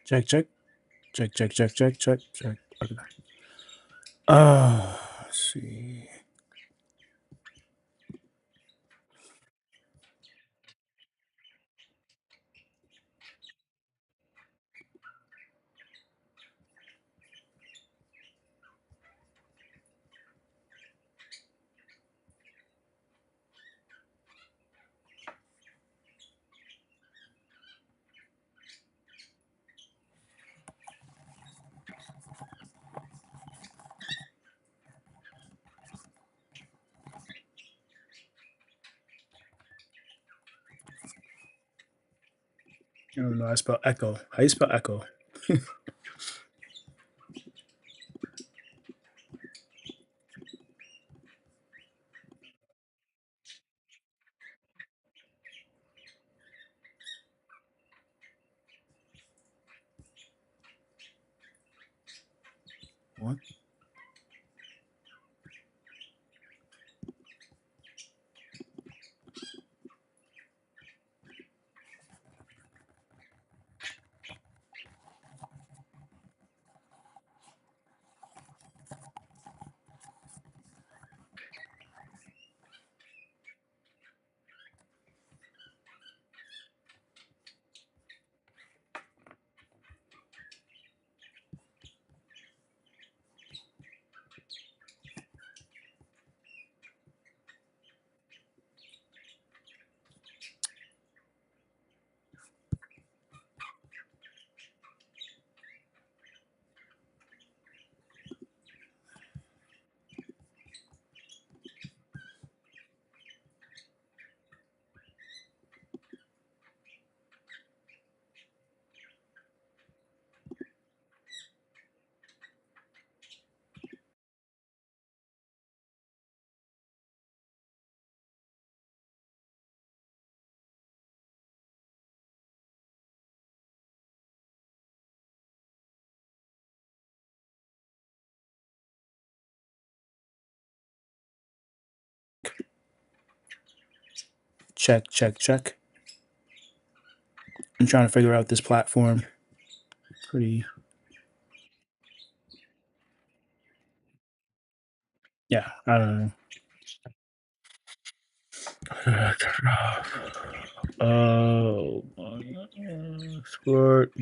Check, check. Check, check, check, check, check, check. Okay. Let's see. I don't know. I spell echo. How you spell echo? What? Check, check, check. I'm trying to figure out this platform. Pretty. Yeah, I don't know. Oh, sport,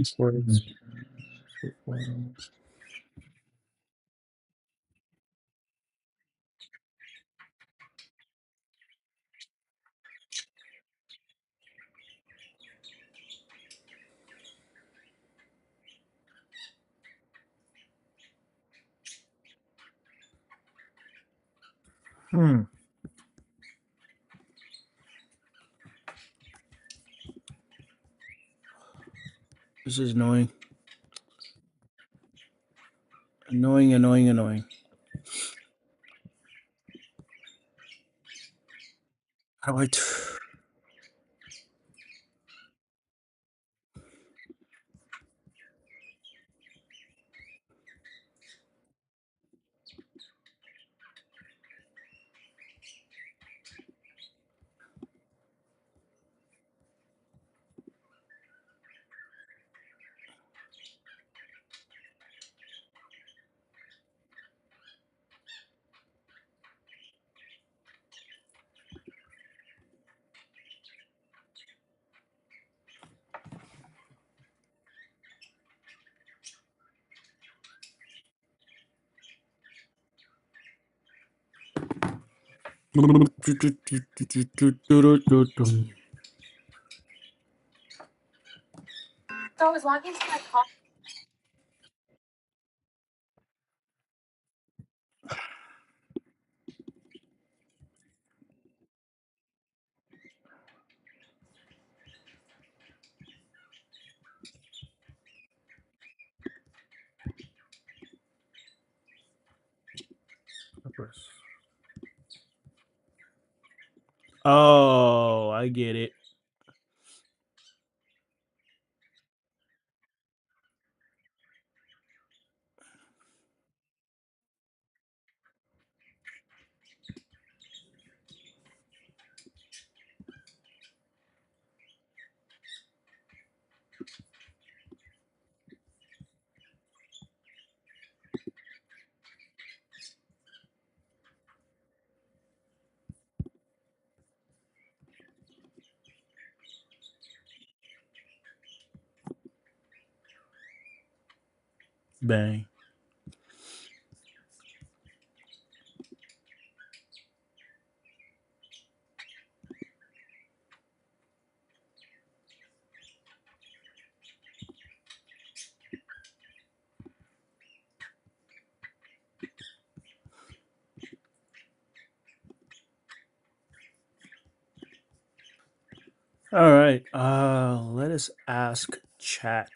sports. Hmm. This is annoying. Annoying, annoying, annoying. How do I? So as long as my call. Oh, I get it. Bang. All right. Let us ask chat.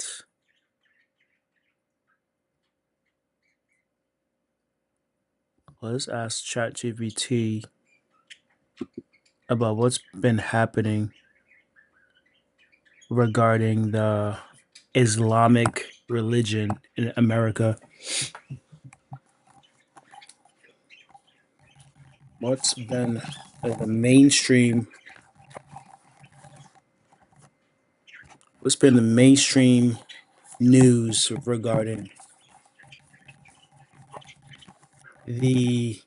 Let's ask ChatGPT about what's been happening regarding the Islamic religion in America. What's been the mainstream? What's been the mainstream news the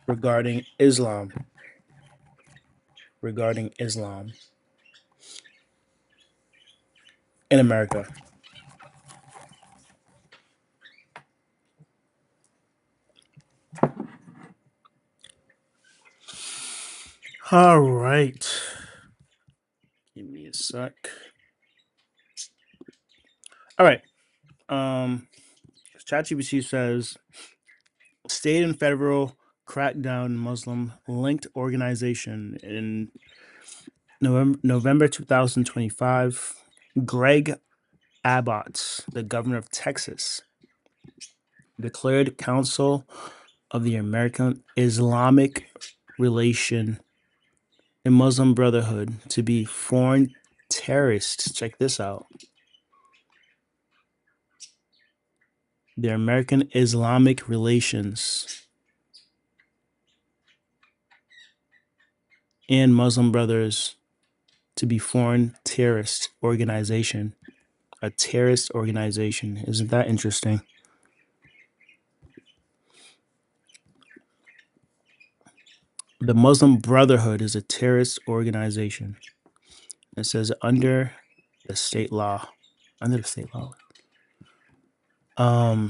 regarding Islam? Regarding Islam in America. All right. Give me a sec. All right. ChatGPT says state and federal crackdown Muslim linked organization in November 2025. Greg Abbott, the governor of Texas, declared Council of the American Islamic Relation and Muslim Brotherhood to be foreign terrorists. Check this out. The American Islamic Relations and Muslim Brothers to be foreign terrorist organization. A terrorist organization. Isn't that interesting? The Muslim Brotherhood is a terrorist organization. It says under the state law. Under the state law. So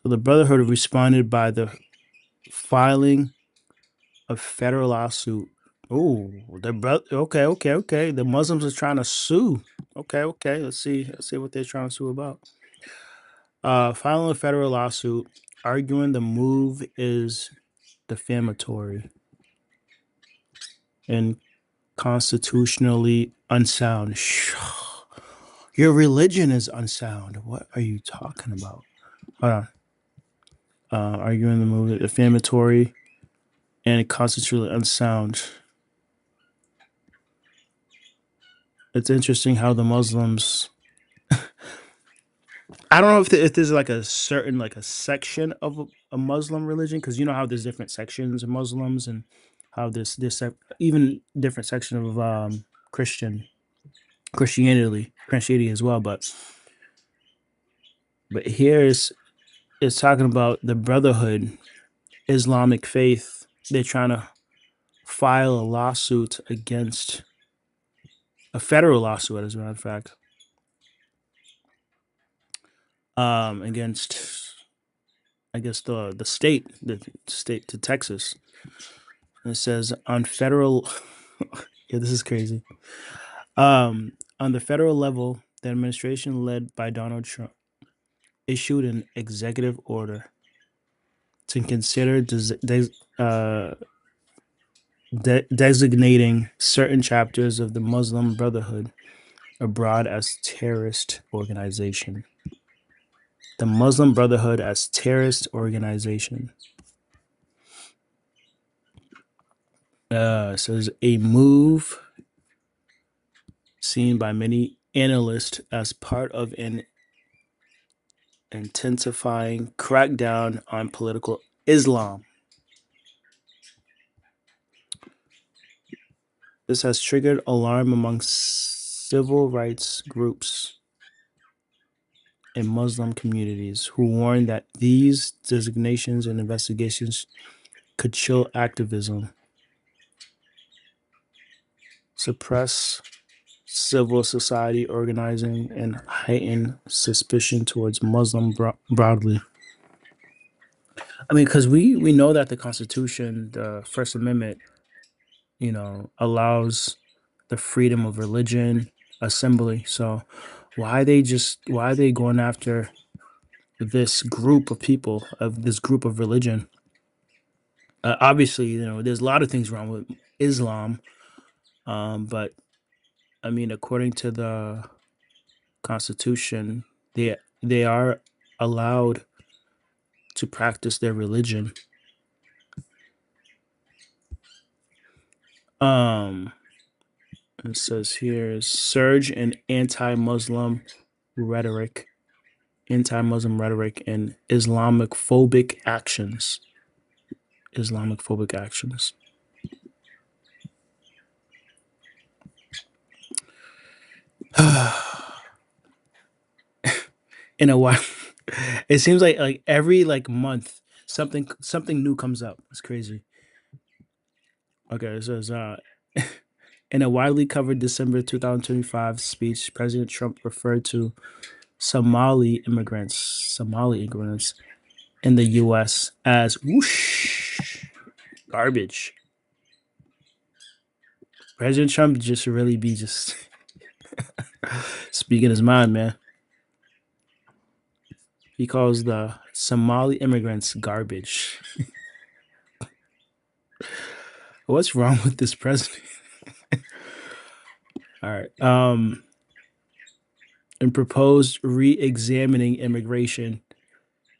the Brotherhood responded by the filing of federal lawsuit. Oh, okay. The Muslims are trying to sue. Okay. Let's see what they're trying to sue about. Filing a federal lawsuit, arguing the move is defamatory and constitutionally unsound. Your religion is unsound. What are you talking about? Hold on. Arguing the move is defamatory and constitutionally unsound. It's interesting how the Muslims. I don't know if there's like a certain like a section of a Muslim religion, because you know how there's different sections of Muslims and how this even different section of Christianity as well. But here is talking about the Brotherhood, Islamic faith. They're trying to file a lawsuit against a federal lawsuit, as a matter of fact, against I guess the state to Texas. And it says on federal. Yeah, this is crazy. On the federal level, the administration led by Donald Trump issued an executive order to consider designating certain chapters of the Muslim Brotherhood abroad as terrorist organization. The Muslim Brotherhood as terrorist organization. Says a move seen by many analysts as part of an intensifying crackdown on political Islam. This has triggered alarm among civil rights groups and Muslim communities who warn that these designations and investigations could chill activism, suppress civil society organizing and heightened suspicion towards Muslim broadly. I mean, because we know that the Constitution, the First Amendment, allows the freedom of religion, assembly. So why are they going after this group of people of this group of religion? Obviously, there's a lot of things wrong with Islam, but I mean, according to the Constitution, they are allowed to practice their religion. Um, it says here surge in rhetoric, anti-Muslim rhetoric, and Islamic phobic actions. In a while, it seems like every like month something new comes up. It's crazy. Okay, it says in a widely covered December 2025 speech, President Trump referred to Somali immigrants in the U.S. as whoosh garbage. President Trump just really be just speaking his mind, man. He calls the Somali immigrants garbage. What's wrong with this president? All right. And proposed re-examining immigration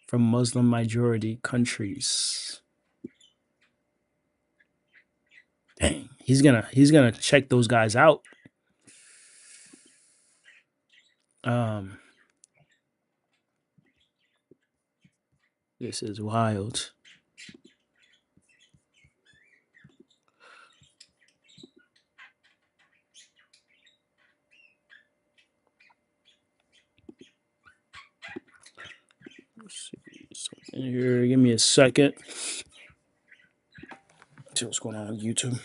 from Muslim majority countries. Dang, he's gonna check those guys out. Um, this is wild. Let's see something here. Give me a second. See what's going on YouTube.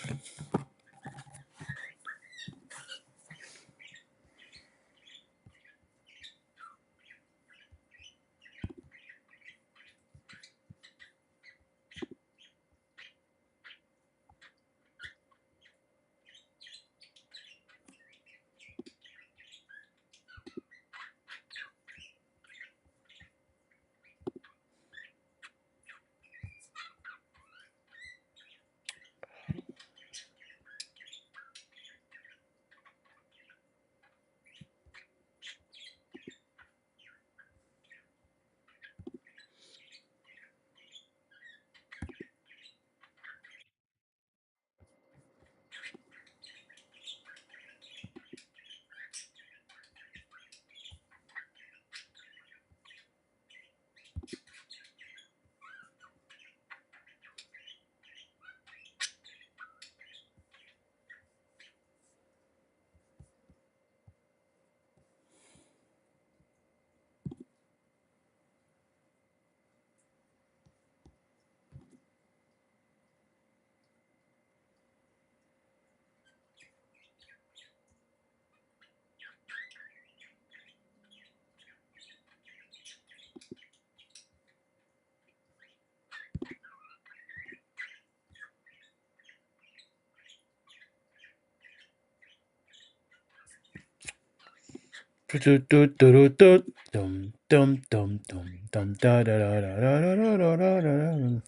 Dum dum dum dum dum da da da da da da da da da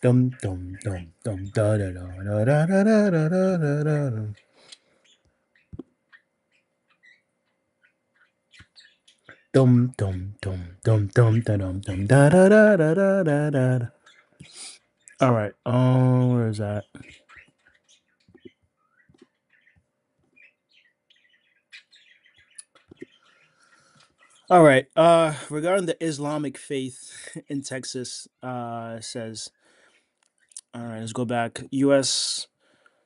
dum dum dum dum da da da da da da da da da da da. Dum dum dum dum dum da dum dum da da da da da da da. All right. Where is that? All right. Regarding the Islamic faith in Texas, it says, all right, let's go back. U.S.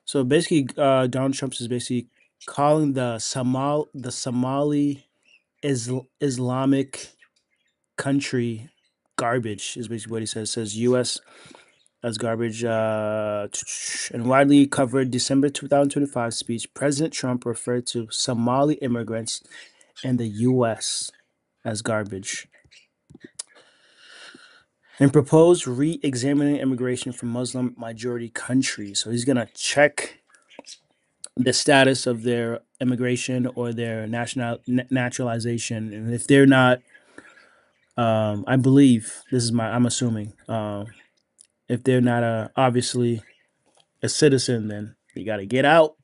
So basically, Donald Trump is basically calling the Somali Islamic country garbage. Is basically what he says. Says U.S. That's garbage. And widely covered December 2025 speech, President Trump referred to Somali immigrants in the U.S. as garbage and proposed re examining immigration from Muslim majority countries. So he's going to check the status of their immigration or their naturalization. And if they're not, I believe, this is my, I'm assuming, if they're not obviously a citizen, then you got to get out.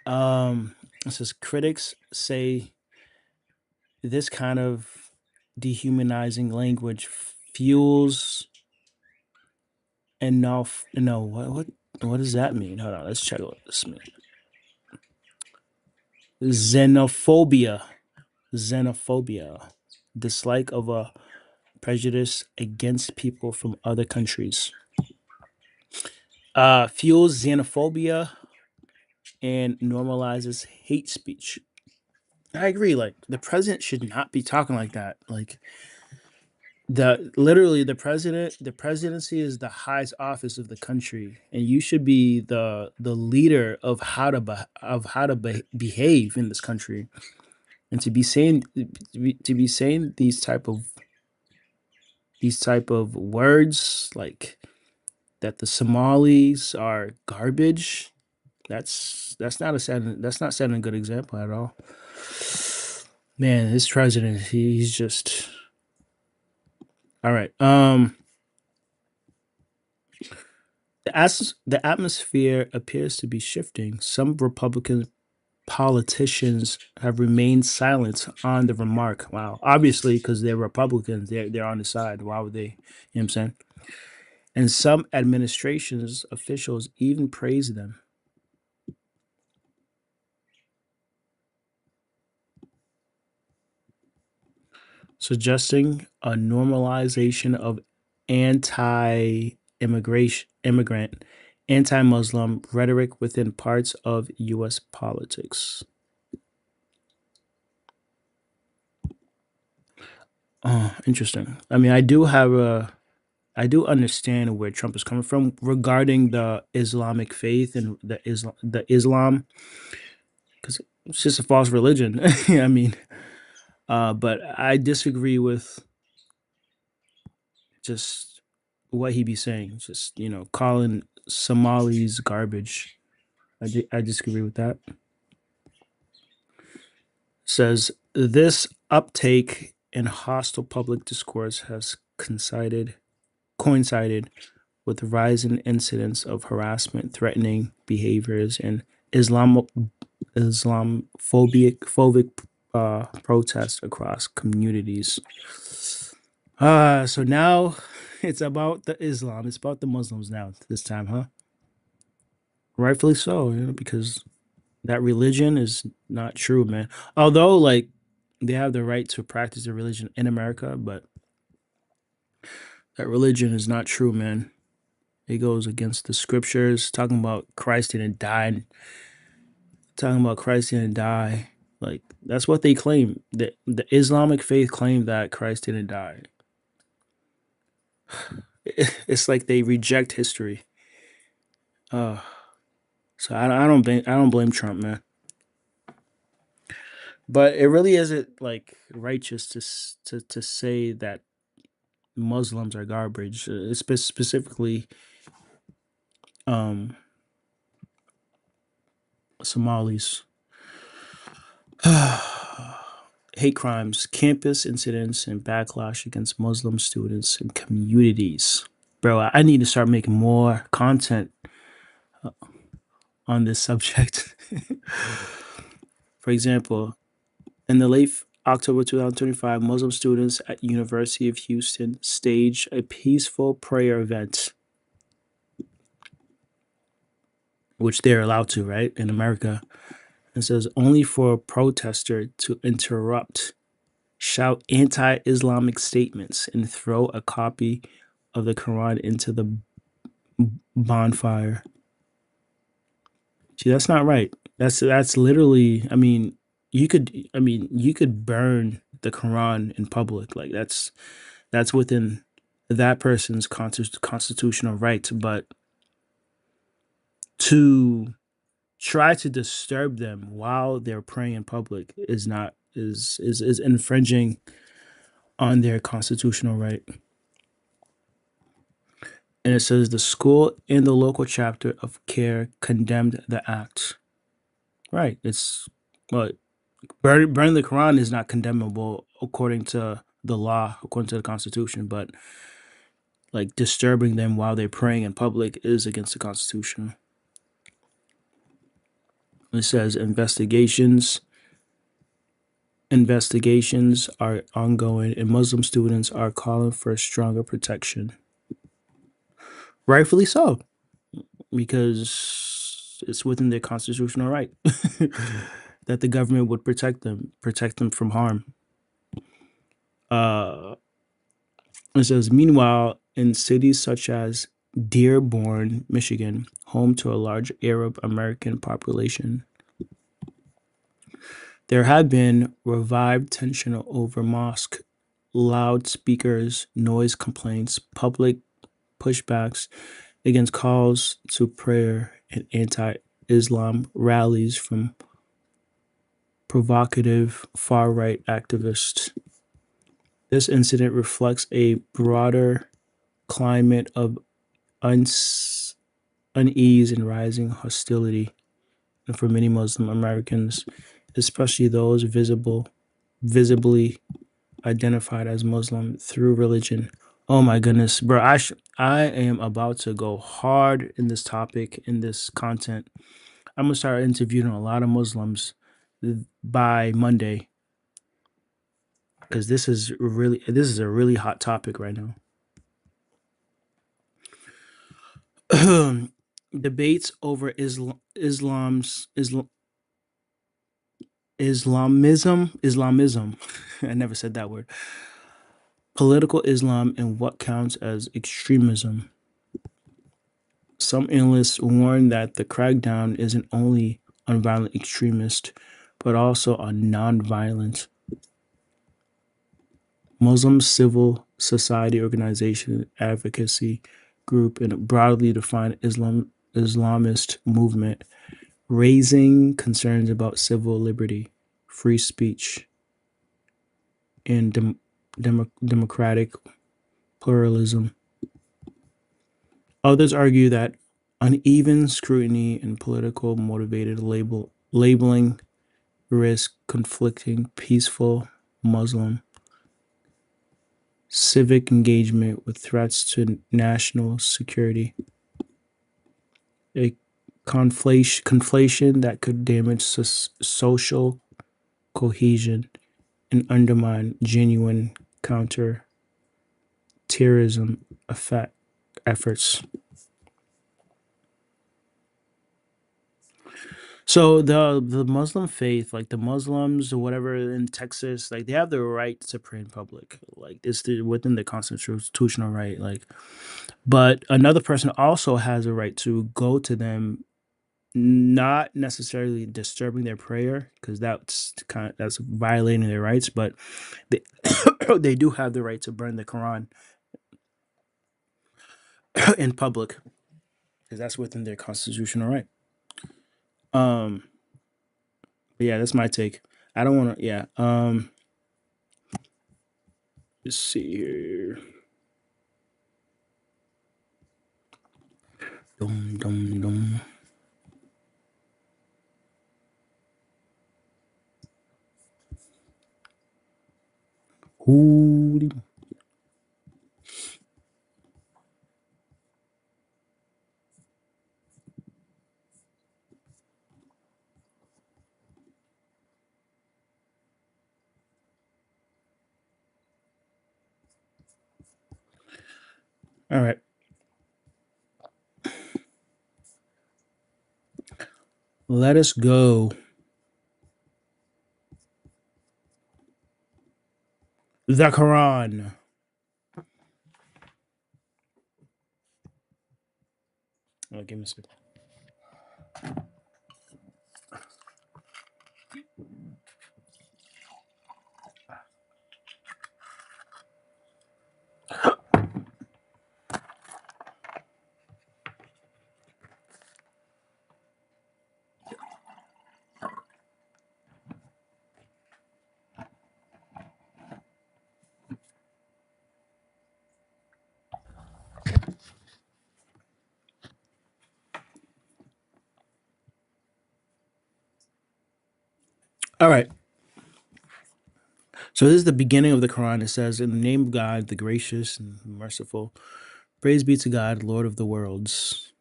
It says critics say this kind of dehumanizing language fuels enough. No, what does that mean? Hold on, let's check what this means. Xenophobia, xenophobia, dislike of a prejudice against people from other countries. Fuels xenophobia and normalizes hate speech. I agree. Like the president should not be talking like that. Like the literally the presidency is the highest office of the country, and you should be the leader of how to behave in this country. And to be saying these type of words like that the Somalis are garbage. That's not setting a good example at all. Man, this president, he's just all right. The atmosphere appears to be shifting. Some Republican politicians have remained silent on the remark. Wow, obviously because they're Republicans, they're on the side. Why would they? You know what I'm saying? And some administrations officials even praise them, suggesting a normalization of anti-immigration, immigrant, anti-Muslim rhetoric within parts of U.S. politics. Oh, interesting. I mean, I do understand where Trump is coming from regarding the Islamic faith and the Islam, because it's just a false religion. I mean, but I disagree with just what he be saying. Just calling Somalis garbage. I disagree with that. Says this uptake in hostile public discourse has coincided with rising incidents of harassment, threatening behaviors, and Islam Islamophobic protests across communities. So now it's about the Islam. It's about the Muslims now this time, huh? Rightfully so, because that religion is not true, man. Although, like, they have the right to practice their religion in America, but that religion is not true, man. It goes against the scriptures, talking about Christ didn't die. Like that's what they claim. The Islamic faith claim that Christ didn't die. It's like they reject history. Uh, so I don't blame Trump, man. But it really isn't like righteous to say that Muslims are garbage. Specifically, um, Somalis. Hate crimes, campus incidents, and backlash against Muslim students and communities. Bro, I need to start making more content on this subject. For example, in the late October 2025, Muslim students at University of Houston staged a peaceful prayer event, which they're allowed to, right, in America. It says only for a protester to interrupt, shout anti-Islamic statements, and throw a copy of the Quran into the bonfire. See, that's not right. That's literally. You could burn the Quran in public. Like that's within. that person's constitutional rights, but to try to disturb them while they're praying in public is not is infringing on their constitutional right. And it says the school and the local chapter of CARE condemned the act. Right. It's well, burning the Quran is not condemnable according to the law, according to the Constitution, but like disturbing them while they're praying in public is against the Constitution. It says investigations are ongoing and Muslim students are calling for stronger protection. Rightfully so, because it's within their constitutional right that the government would protect them from harm. Uh, it says, meanwhile, in cities such as Dearborn, Michigan, home to a large Arab American population, there had been revived tension over mosque loudspeakers, noise complaints, public pushbacks against calls to prayer, and anti Islam rallies from provocative far right activists. This incident reflects a broader climate of uns- unease and rising hostility for many Muslim Americans, especially those visibly identified as Muslim through religion. Oh my goodness, bro! I am about to go hard in this topic in this content. I'm gonna start interviewing a lot of Muslims by Monday because this is a really hot topic right now. Debates over Islamism. I never said that word. Political Islam and what counts as extremism. Some analysts warn that the crackdown isn't only on violent extremists, but also on non-violent Muslim civil society organization, advocacy group, and a broadly defined Islamist movement, raising concerns about civil liberty, free speech, and democratic pluralism. Others argue that uneven scrutiny and political motivated labeling risk conflicting peaceful Muslim civic engagement with threats to national security, a conflation that could damage social cohesion and undermine genuine counter terrorism efforts. So the Muslim faith, like the Muslims or whatever in Texas, like they have the right to pray in public. Like within the constitutional right. Like, but another person also has a right to go to them, not necessarily disturbing their prayer, because that's violating their rights. But they they do have the right to burn the Quran in public, because that's within their constitutional right. Um, but yeah, that's my take. I don't want to. Yeah. Let's see here. Dum dum dum. Holy. All right. Let us go. The Quran. Oh, give me a second. All right. So this is the beginning of the Quran. It says, "In the name of God, the gracious and merciful. Praise be to God, Lord of the worlds."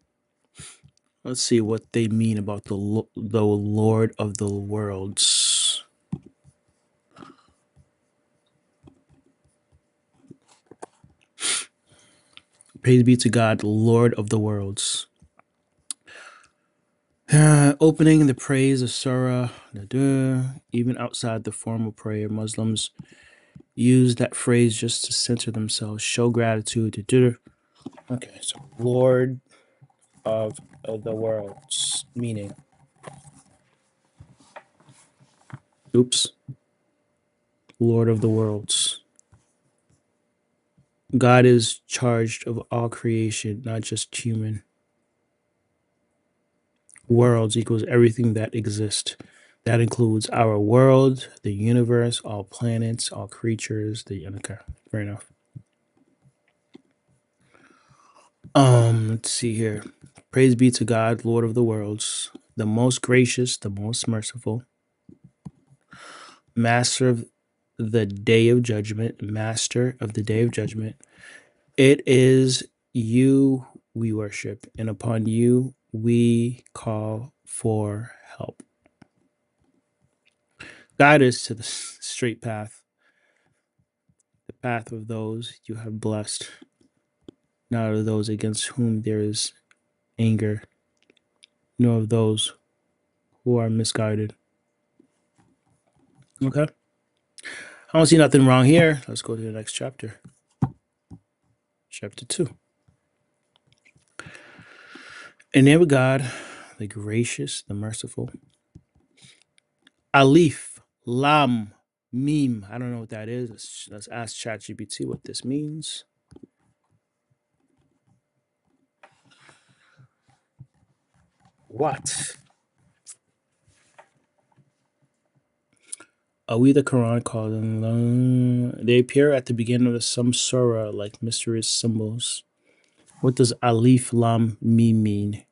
Let's see what they mean about the Lord of the worlds. Praise be to God, Lord of the worlds. Opening the praise of Surah, even outside the formal prayer, Muslims use that phrase just to center themselves, show gratitude. Okay, so Lord of the worlds, meaning, oops, Lord of the worlds. God is charged of all creation, not just human. Worlds equals everything that exists. That includes our world, the universe, all planets, all creatures. Okay, fair enough. Let's see here. Praise be to God, Lord of the worlds, the most gracious, the most merciful, master of the day of judgment, master of the day of judgment. It is you we worship, and upon you we call for help. Guide us to the straight path, the path of those you have blessed, not of those against whom there is anger, nor of those who are misguided. Okay. I don't see nothing wrong here. Let's go to the next chapter. Chapter 2. In the name of God, the gracious, the merciful. Alif, Lam, Meme. I don't know what that is. Let's ask ChatGPT what this means. What? Are we the Quran called them? They appear at the beginning of some surah like mysterious symbols. What does Alif, Lam, Meme mean?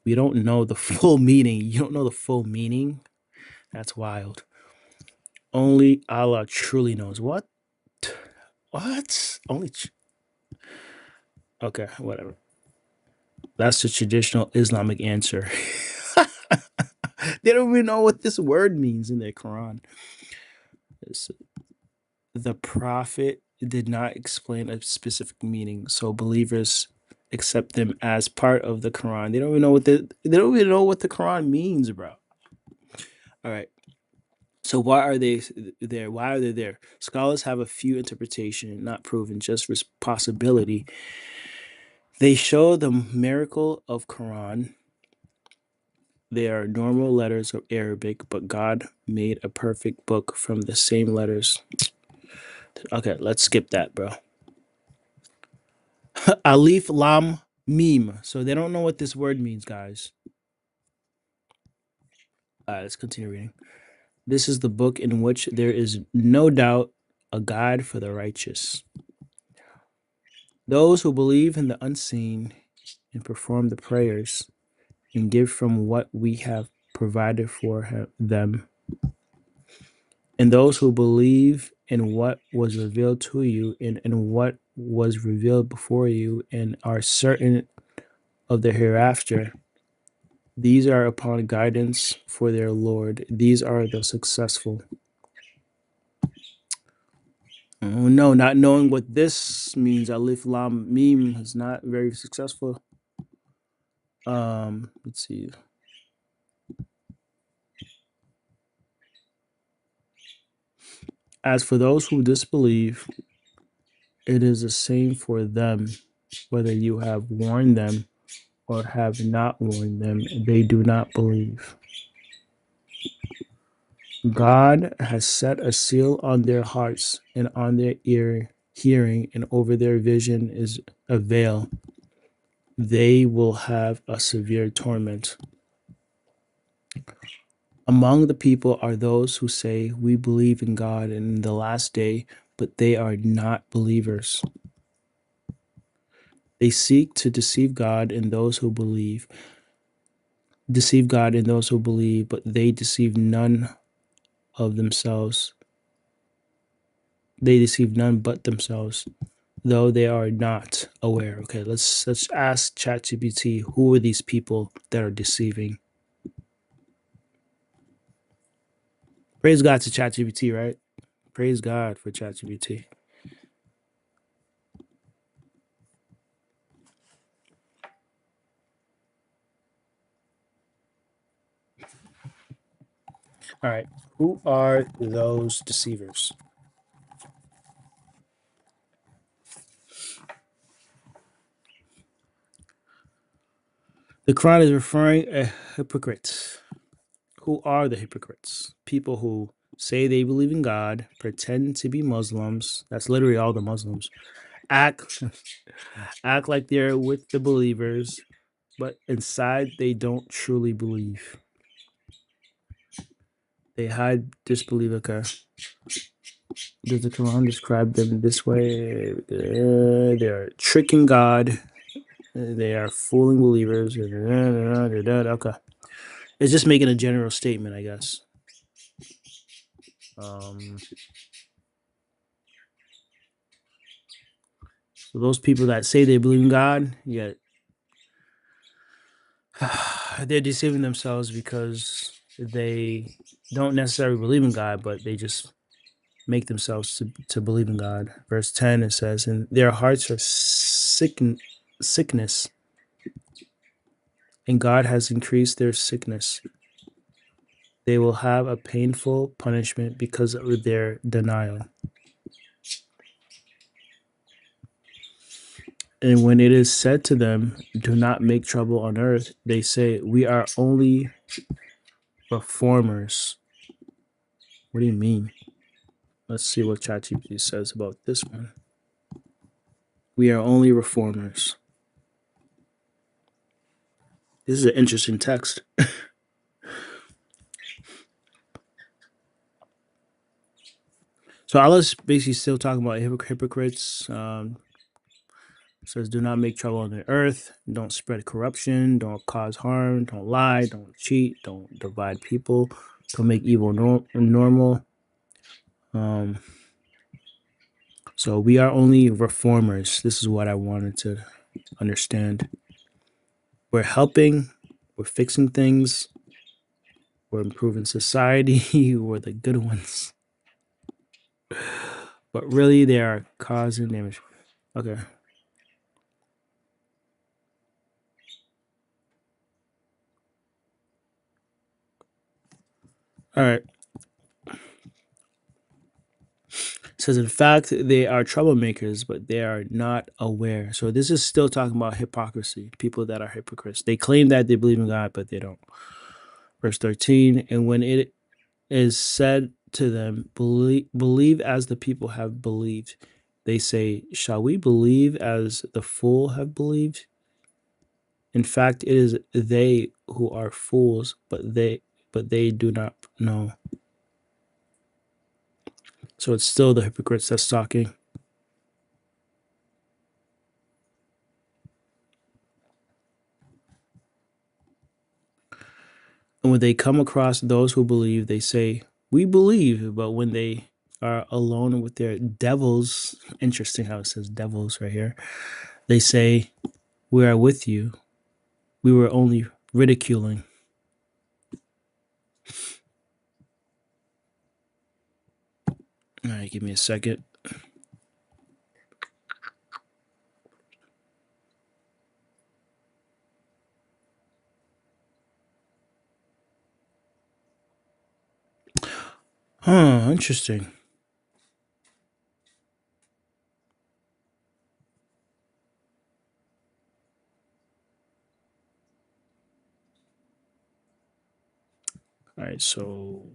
We don't know the full meaning. You don't know the full meaning? That's wild. Only Allah truly knows. What? What? Okay, whatever. That's the traditional Islamic answer. They don't even know what this word means in their Quran. It's- the Prophet did not explain a specific meaning, so believers accept them as part of the Quran. They don't even know what the Quran means, bro. All right. So why are they there? Why are they there? Scholars have a few interpretation, not proven, just possibility. They show the miracle of Quran. They are normal letters of Arabic, but God made a perfect book from the same letters. Okay, let's skip that, bro. Alif Lam Meme. So they don't know what this word means, guys. All right, let's continue reading. This is the book in which there is no doubt a guide for the righteous. Those who believe in the unseen and perform the prayers and give from what we have provided for them. And those who believe in what was revealed to you and in what was revealed before you and are certain of the hereafter, these are upon guidance for their Lord. These are the successful. Oh no, not knowing what this means, Alif Lam Meme is not very successful. Let's see. As for those who disbelieve, it is the same for them, whether you have warned them or have not warned them, they do not believe. God has set a seal on their hearts and on their hearing, and over their vision is a veil. They will have a severe torment. Among the people are those who say, "We believe in God and in the last day," but they are not believers. They seek to deceive God and those who believe, but they deceive none of themselves. They deceive none but themselves, though they are not aware. Okay, let's ask ChatGPT who are these people that are deceiving. Praise God to ChatGPT, right? Praise God for ChatGPT. All right, who are those deceivers? The Quran is referring a hypocrites. Who are the hypocrites? People who say they believe in God, pretend to be Muslims. That's literally all the Muslims. Act act like they're with the believers, but inside they don't truly believe. They hide disbelief. Okay. Does the Quran describe them this way? They are tricking God. They are fooling believers. Okay. It's just making a general statement, I guess. Um, so those people that say they believe in God, yet they're deceiving themselves because they don't necessarily believe in God, but they just make themselves to believe in God. Verse 10, it says, and their hearts are sickness, and God has increased their sickness. They will have a painful punishment because of their denial. And when it is said to them, do not make trouble on earth, they say, we are only reformers. What do you mean? Let's see what ChatGPT says about this one. We are only reformers. This is an interesting text. So Allah's basically still talking about hypocrites. Says, do not make trouble on the earth. Don't spread corruption. Don't cause harm. Don't lie. Don't cheat. Don't divide people. Don't make evil normal. Um, so we are only reformers. This is what I wanted to understand. We're helping. We're fixing things. We're improving society. We're the good ones. But really, they are causing damage. Okay. All right. It says, in fact, they are troublemakers, but they are not aware. So this is still talking about hypocrisy, people that are hypocrites. They claim that they believe in God, but they don't. Verse 13, and when it is said to them, believe as the people have believed, they say, shall we believe as the fool have believed? In fact, it is they who are fools, but they do not know. So it's still the hypocrites that's talking. And when they come across those who believe, they say, we believe. But when they are alone with their devils, interesting how it says devils right here, they say, we are with you. We were only ridiculing. All right, give me a second. Huh, interesting. All right, so